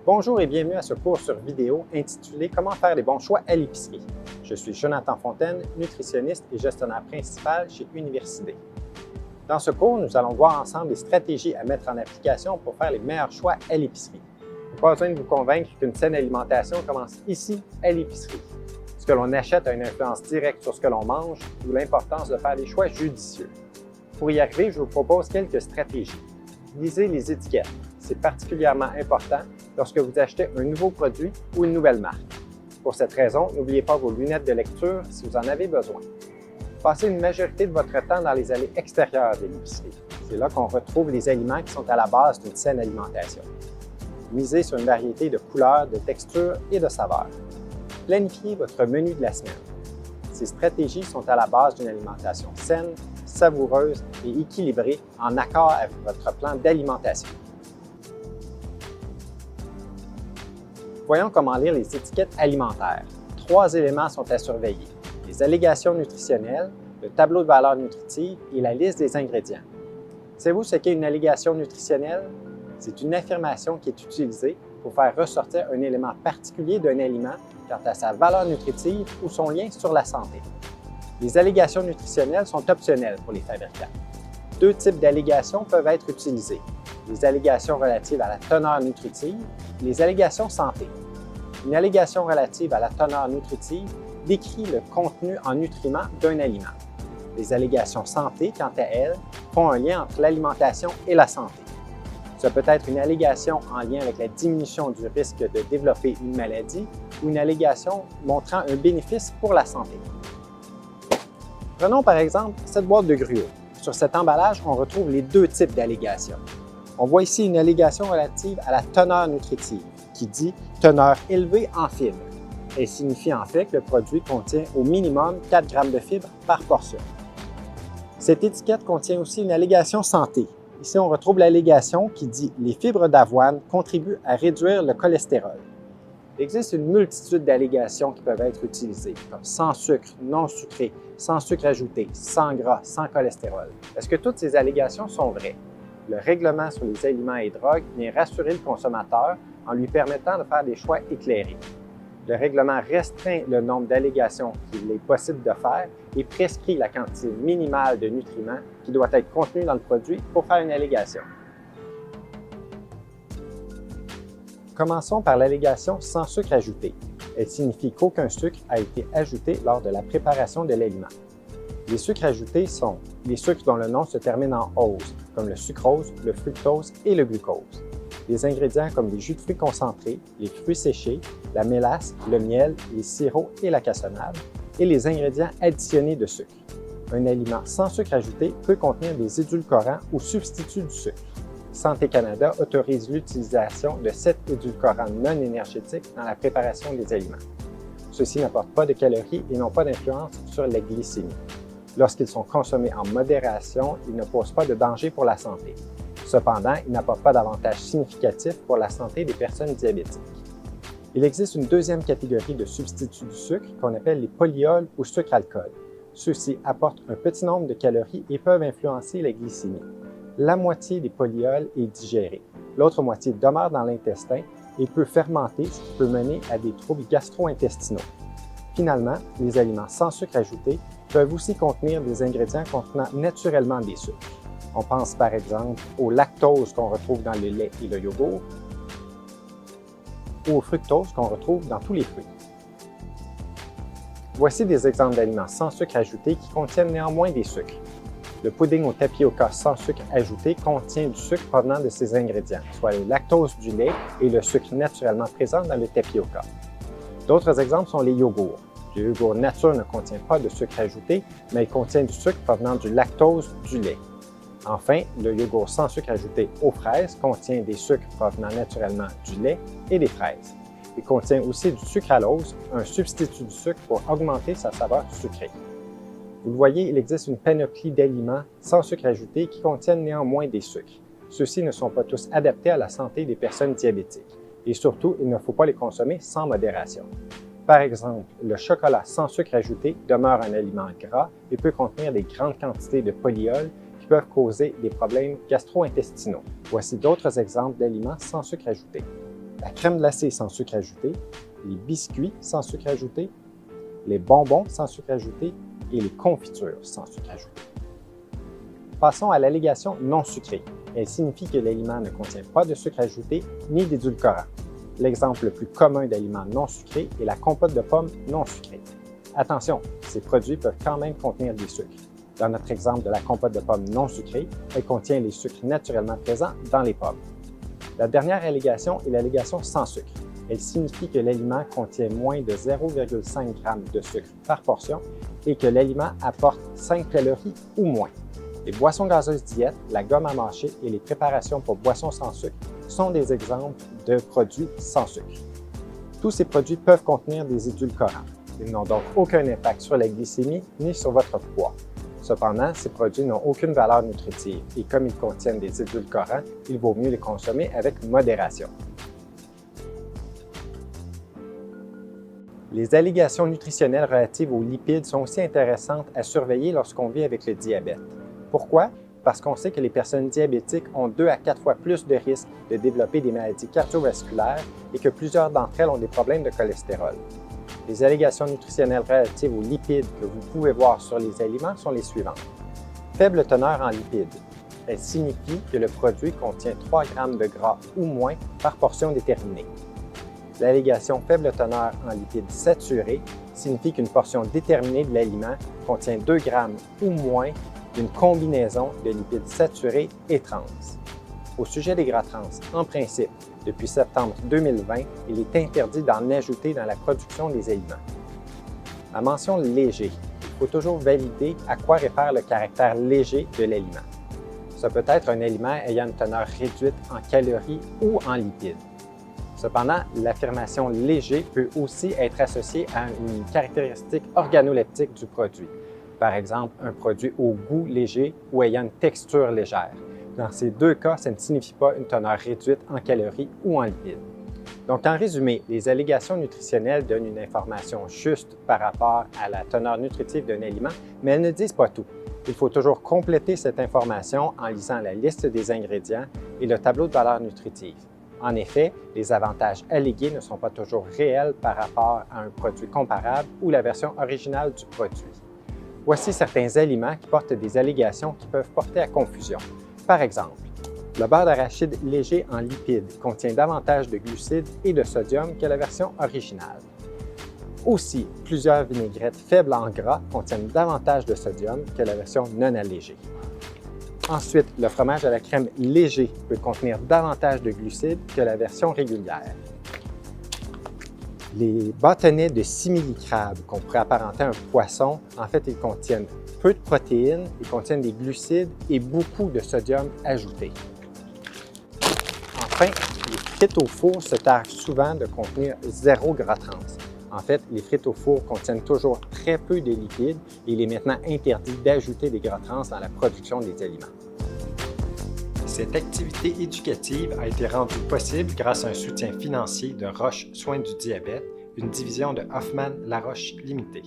Bonjour et bienvenue à ce cours sur vidéo intitulé « Comment faire les bons choix à l'épicerie ». Je suis Jonathan Fontaine, nutritionniste et gestionnaire principal chez Universidé. Dans ce cours, nous allons voir ensemble les stratégies à mettre en application pour faire les meilleurs choix à l'épicerie. Il n'est pas besoin de vous convaincre qu'une saine alimentation commence ici, à l'épicerie. Ce que l'on achète a une influence directe sur ce que l'on mange, d'où l'importance de faire des choix judicieux. Pour y arriver, je vous propose quelques stratégies. Lisez les étiquettes. C'est particulièrement important lorsque vous achetez un nouveau produit ou une nouvelle marque. Pour cette raison, n'oubliez pas vos lunettes de lecture si vous en avez besoin. Passez une majorité de votre temps dans les allées extérieures de l'épicerie. C'est là qu'on retrouve les aliments qui sont à la base d'une saine alimentation. Misez sur une variété de couleurs, de textures et de saveurs. Planifiez votre menu de la semaine. Ces stratégies sont à la base d'une alimentation saine, savoureuse et équilibrée en accord avec votre plan d'alimentation. Voyons comment lire les étiquettes alimentaires. 3 éléments sont à surveiller: les allégations nutritionnelles, le tableau de valeur nutritive et la liste des ingrédients. Savez-vous ce qu'est une allégation nutritionnelle? C'est une affirmation qui est utilisée pour faire ressortir un élément particulier d'un aliment quant à sa valeur nutritive ou son lien sur la santé. Les allégations nutritionnelles sont optionnelles pour les fabricants. 2 types d'allégations peuvent être utilisées: les allégations relatives à la teneur nutritive et les allégations santé. Une allégation relative à la teneur nutritive décrit le contenu en nutriments d'un aliment. Les allégations santé, quant à elles, font un lien entre l'alimentation et la santé. Ça peut être une allégation en lien avec la diminution du risque de développer une maladie ou une allégation montrant un bénéfice pour la santé. Prenons par exemple cette boîte de gruau. Sur cet emballage, on retrouve les 2 types d'allégations. On voit ici une allégation relative à la teneur nutritive, qui dit « teneur élevée en fibres ». Elle signifie en fait que le produit contient au minimum 4 g de fibres par portion. Cette étiquette contient aussi une allégation santé. Ici, on retrouve l'allégation qui dit « les fibres d'avoine contribuent à réduire le cholestérol ». Il existe une multitude d'allégations qui peuvent être utilisées, comme sans sucre, non sucré, sans sucre ajouté, sans gras, sans cholestérol. Est-ce que toutes ces allégations sont vraies? Le règlement sur les aliments et drogues vient rassurer le consommateur en lui permettant de faire des choix éclairés. Le règlement restreint le nombre d'allégations qu'il est possible de faire et prescrit la quantité minimale de nutriments qui doit être contenue dans le produit pour faire une allégation. Commençons par l'allégation sans sucre ajouté. Elle signifie qu'aucun sucre a été ajouté lors de la préparation de l'aliment. Les sucres ajoutés sont les sucres dont le nom se termine en ose, comme le sucrose, le fructose et le glucose. Les ingrédients comme les jus de fruits concentrés, les fruits séchés, la mélasse, le miel, les sirops et la cassonade, et les ingrédients additionnés de sucre. Un aliment sans sucre ajouté peut contenir des édulcorants ou substituts du sucre. Santé Canada autorise l'utilisation de 7 édulcorants non énergétiques dans la préparation des aliments. Ceux-ci n'apportent pas de calories et n'ont pas d'influence sur la glycémie. Lorsqu'ils sont consommés en modération, ils ne posent pas de danger pour la santé. Cependant, ils n'apportent pas d'avantages significatifs pour la santé des personnes diabétiques. Il existe une deuxième catégorie de substituts du sucre qu'on appelle les polyols ou sucre-alcool. Ceux-ci apportent un petit nombre de calories et peuvent influencer la glycémie. La moitié des polyols est digérée. L'autre moitié demeure dans l'intestin et peut fermenter, ce qui peut mener à des troubles gastro-intestinaux. Finalement, les aliments sans sucre ajouté peuvent aussi contenir des ingrédients contenant naturellement des sucres. On pense par exemple au lactose qu'on retrouve dans le lait et le yogourt, ou au fructose qu'on retrouve dans tous les fruits. Voici des exemples d'aliments sans sucre ajouté qui contiennent néanmoins des sucres. Le pudding au tapioca sans sucre ajouté contient du sucre provenant de ces ingrédients, soit le lactose du lait et le sucre naturellement présent dans le tapioca. D'autres exemples sont les yogourts. Le yogourt nature ne contient pas de sucre ajouté, mais il contient du sucre provenant du lactose du lait. Enfin, le yogourt sans sucre ajouté aux fraises contient des sucres provenant naturellement du lait et des fraises. Il contient aussi du sucralose, un substitut du sucre pour augmenter sa saveur sucrée. Vous le voyez, il existe une panoplie d'aliments sans sucre ajouté qui contiennent néanmoins des sucres. Ceux-ci ne sont pas tous adaptés à la santé des personnes diabétiques. Et surtout, il ne faut pas les consommer sans modération. Par exemple, le chocolat sans sucre ajouté demeure un aliment gras et peut contenir des grandes quantités de polyols qui peuvent causer des problèmes gastro-intestinaux. Voici d'autres exemples d'aliments sans sucre ajouté. la crème glacée sans sucre ajouté, les biscuits sans sucre ajouté, les bonbons sans sucre ajouté et les confitures sans sucre ajouté. Passons à l'allégation non sucrée. Elle signifie que l'aliment ne contient pas de sucre ajouté ni d'édulcorant. L'exemple le plus commun d'aliment non sucré est la compote de pommes non sucrée. Attention, ces produits peuvent quand même contenir des sucres. Dans notre exemple de la compote de pommes non sucrée, elle contient les sucres naturellement présents dans les pommes. La dernière allégation est l'allégation sans sucre. Elle signifie que l'aliment contient moins de 0,5 g de sucre par portion et que l'aliment apporte 5 calories ou moins. Les boissons gazeuses diète, la gomme à mâcher et les préparations pour boissons sans sucre sont des exemples de produits sans sucre. Tous ces produits peuvent contenir des édulcorants. Ils n'ont donc aucun impact sur la glycémie ni sur votre poids. Cependant, ces produits n'ont aucune valeur nutritive et comme ils contiennent des édulcorants, il vaut mieux les consommer avec modération. Les allégations nutritionnelles relatives aux lipides sont aussi intéressantes à surveiller lorsqu'on vit avec le diabète. Pourquoi? Parce qu'on sait que les personnes diabétiques ont 2 à 4 fois plus de risques de développer des maladies cardiovasculaires et que plusieurs d'entre elles ont des problèmes de cholestérol. Les allégations nutritionnelles relatives aux lipides que vous pouvez voir sur les aliments sont les suivantes. Faible teneur en lipides. Elle signifie que le produit contient 3 g de gras ou moins par portion déterminée. L'allégation faible teneur en lipides saturés signifie qu'une portion déterminée de l'aliment contient 2 g ou moins d'une combinaison de lipides saturés et trans. Au sujet des gras trans, en principe, depuis septembre 2020, il est interdit d'en ajouter dans la production des aliments. La mention « léger », il faut toujours valider à quoi réfère le caractère léger de l'aliment. Ce peut être un aliment ayant une teneur réduite en calories ou en lipides. Cependant, l'affirmation « léger » peut aussi être associée à une caractéristique organoleptique du produit. Par exemple, un produit au goût léger ou ayant une texture légère. Dans ces deux cas, ça ne signifie pas une teneur réduite en calories ou en lipides. Donc, en résumé, les allégations nutritionnelles donnent une information juste par rapport à la teneur nutritive d'un aliment, mais elles ne disent pas tout. Il faut toujours compléter cette information en lisant la liste des ingrédients et le tableau de valeur nutritive. En effet, les avantages allégués ne sont pas toujours réels par rapport à un produit comparable ou la version originale du produit. Voici certains aliments qui portent des allégations qui peuvent porter à confusion. Par exemple, le beurre d'arachide léger en lipides contient davantage de glucides et de sodium que la version originale. Aussi, plusieurs vinaigrettes faibles en gras contiennent davantage de sodium que la version non allégée. Ensuite, le fromage à la crème léger peut contenir davantage de glucides que la version régulière. Les bâtonnets de simili-crabes qu'on pourrait apparenter à un poisson, en fait, ils contiennent peu de protéines, ils contiennent des glucides et beaucoup de sodium ajouté. Enfin, les frites au four se targuent souvent de contenir 0 gras trans. En fait, les frites au four contiennent toujours très peu de lipides et il est maintenant interdit d'ajouter des gras trans dans la production des aliments. Cette activité éducative a été rendue possible grâce à un soutien financier de Roche Soins du diabète, une division de Hoffmann-La Roche Limitée.